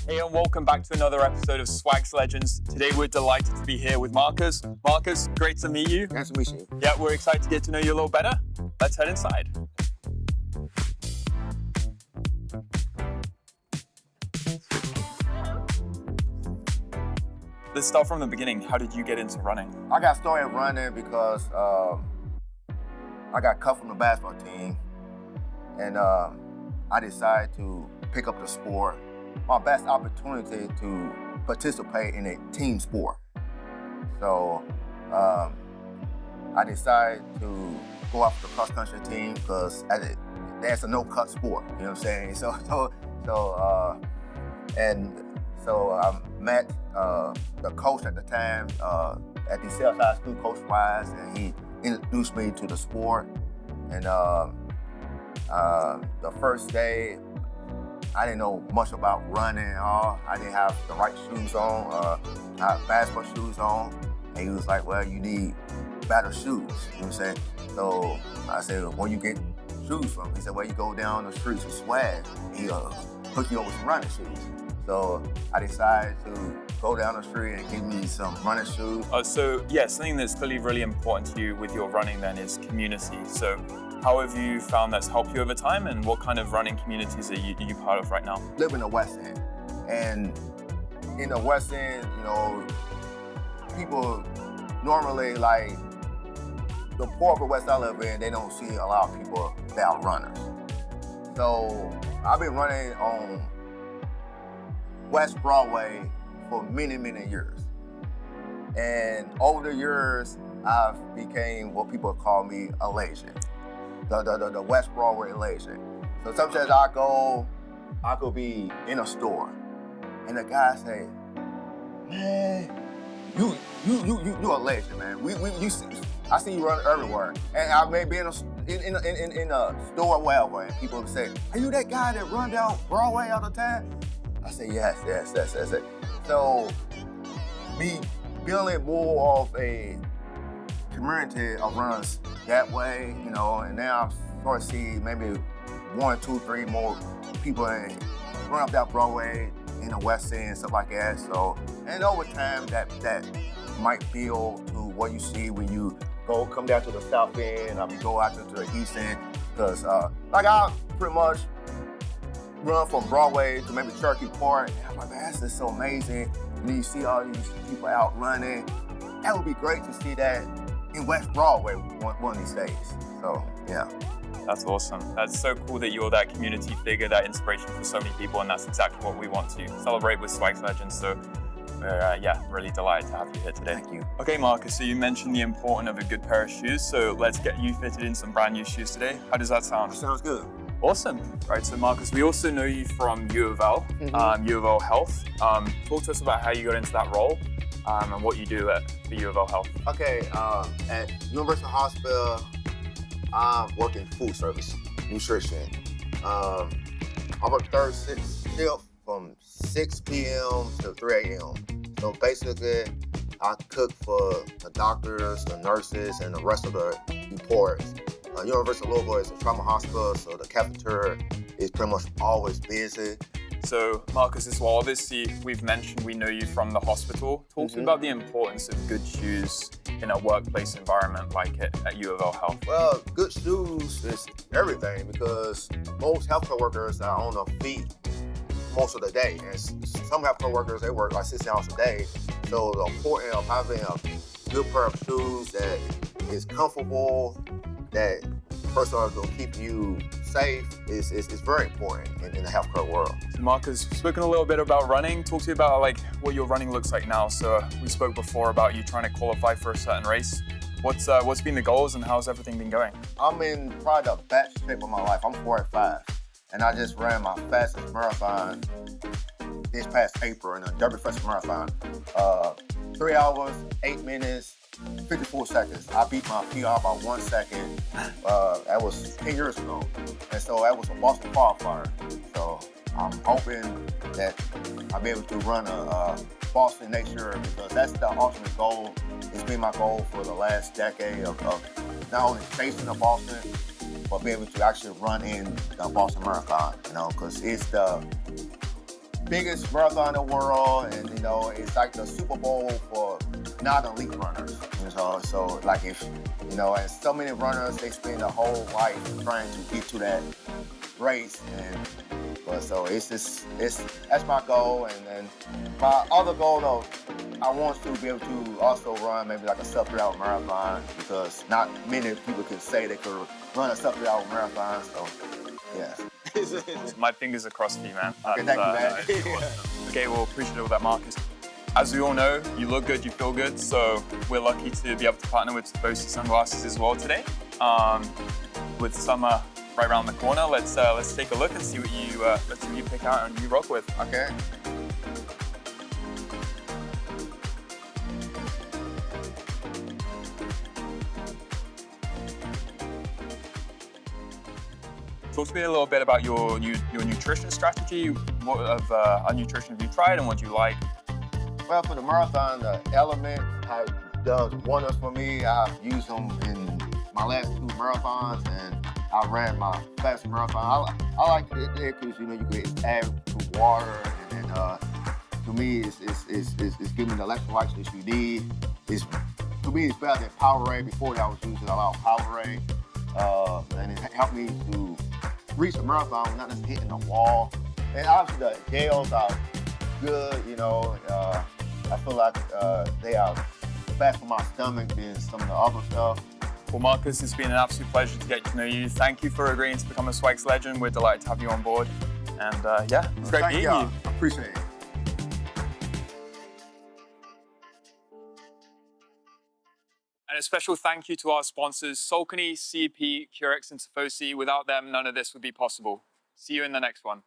Hey, and welcome back to another episode of Swags Legends. Today we're delighted to be here with Marcus. Marcus, great to meet you. Nice to meet you. Yeah, we're excited to get to know you a little better. Let's head inside. Let's start from the beginning. How did you get into running? I got started running because I got cut from the basketball team, and I decided to pick up the sport. My best opportunity to participate in a team sport. So I decided to go after the cross country team because that's a no-cut sport. You know what I'm saying? So I met the coach at the time at the South High School, Coach Wise, and he introduced me to the sport. And the first day, I didn't know much about running at all. I didn't have the right shoes on. I had basketball shoes on. And he was like, well, you need better shoes. You know what I'm saying? So I said, where you get shoes from? He said, well, you go down the streets with Swag. He'll hook you up with some running shoes. So I decided to go down the street and give me some running shoes. Something that's clearly really important to you with your running then is community. So how have you found that's helped you over time, and what kind of running communities are you part of right now? Live in the West End, and in the West End, you know, people normally, like, the poor of the West I live in, they don't see a lot of people that are runners. So I've been running on West Broadway for many, many years. And over the years, I've became what people call me a legend. The West Broadway legend. So sometimes I could be in a store, and the guy say, man, you a legend, man. I see you run everywhere. And I may be in a store or wherever, and people say, are you that guy that run down Broadway all the time? I say, yes. So me building more of a community of runners that way, you know, and now I'm starting to see maybe 1, 2, 3 more people run up that Broadway in the West End and stuff like that. So, and over time that might build to what you see when you come down to the South End, or you go out to the East End, because like I pretty much run from Broadway to maybe Cherokee Park, and I'm like, man, that's just so amazing. And then you see all these people out running. That would be great to see that in West Broadway one of these days. So, yeah. That's awesome. That's so cool that you're that community figure, that inspiration for so many people, and that's exactly what we want to celebrate with Swags Legends. So we're really delighted to have you here today. Thank you. Okay, Marcus, so you mentioned the importance of a good pair of shoes, so let's get you fitted in some brand new shoes today. How does that sound? Sounds good. Awesome. Right, so Marcus, we also know you from U of L, U of L Health. Talk to us about how you got into that role and what you do at the U of L Health. Okay, at University Hospital, I'm working food service, nutrition. I work third shift from 6 p.m. to 3 a.m. So basically, I cook for the doctors, the nurses, and the rest of the reporters. University of Louisville is a trauma hospital, so the cafeteria is pretty much always busy. So, Marcus, as well, obviously, we've mentioned we know you from the hospital. Talk to me about the importance of good shoes in a workplace environment like it at U of L Health. Well, good shoes is everything, because most healthcare workers are on their feet most of the day. And some healthcare workers, they work like 60 hours a day. So the importance of having a good pair of shoes that is comfortable, that first of all is going to keep you safe is very important in the healthcare world. So Marcus, we've spoken a little bit about running. Talk to me about like what your running looks like now. So we spoke before about you trying to qualify for a certain race. What's been the goals and how's everything been going? I'm in probably the best shape of my life. I'm 4'5", and I just ran my fastest marathon this past April in the Derby Festival Marathon. 3 hours, 8 minutes, 54 seconds. I beat my PR by 1 second. That was 10 years ago. And so that was a Boston qualifier. So I'm hoping that I'll be able to run a Boston next year, because that's the ultimate goal. It's been my goal for the last decade of not only chasing the Boston, but be able to actually run in the Boston Marathon, you know, because it's the biggest marathon in the world, and you know, it's like the Super Bowl for non-elite runners. You know, so like if you know, and so many runners they spend their whole life trying to get to that race, and but so that's my goal, and then my other goal though, I want to be able to also run maybe like a sub-3-hour marathon because not many people can say they could run a sub-3-hour marathon. So yeah. My fingers are crossed for you, man. Okay, thank you, man. That's awesome. Okay, well, appreciate all that, Marcus. As we all know, you look good, you feel good, so we're lucky to be able to partner with Tifosi Sunglasses as well today. With summer right around the corner, let's take a look and see what you pick out and you rock with. Okay. Talk to me a little bit about your nutrition strategy. What of nutrition have you tried and what do you like? Well, for the marathon, the Element does wonders for me. I've used them in my last 2 marathons, and I ran my fast marathon. I like it because you know you can add to water, and to me, it's giving the electrolytes that you need. To me, it's better than Powerade. Before that, I was using a lot of Powerade, and it helped me to reach the marathon without just hitting the wall. And obviously, the gels are good. You know, I feel like they are best for my stomach than some of the other stuff. Well, Marcus, it's been an absolute pleasure to get to know you. Thank you for agreeing to become a Swags legend. We're delighted to have you on board. And yeah, it's great meeting you. I appreciate it. And a special thank you to our sponsors, Saucony, CP, Curex, and Tifosi. Without them, none of this would be possible. See you in the next one.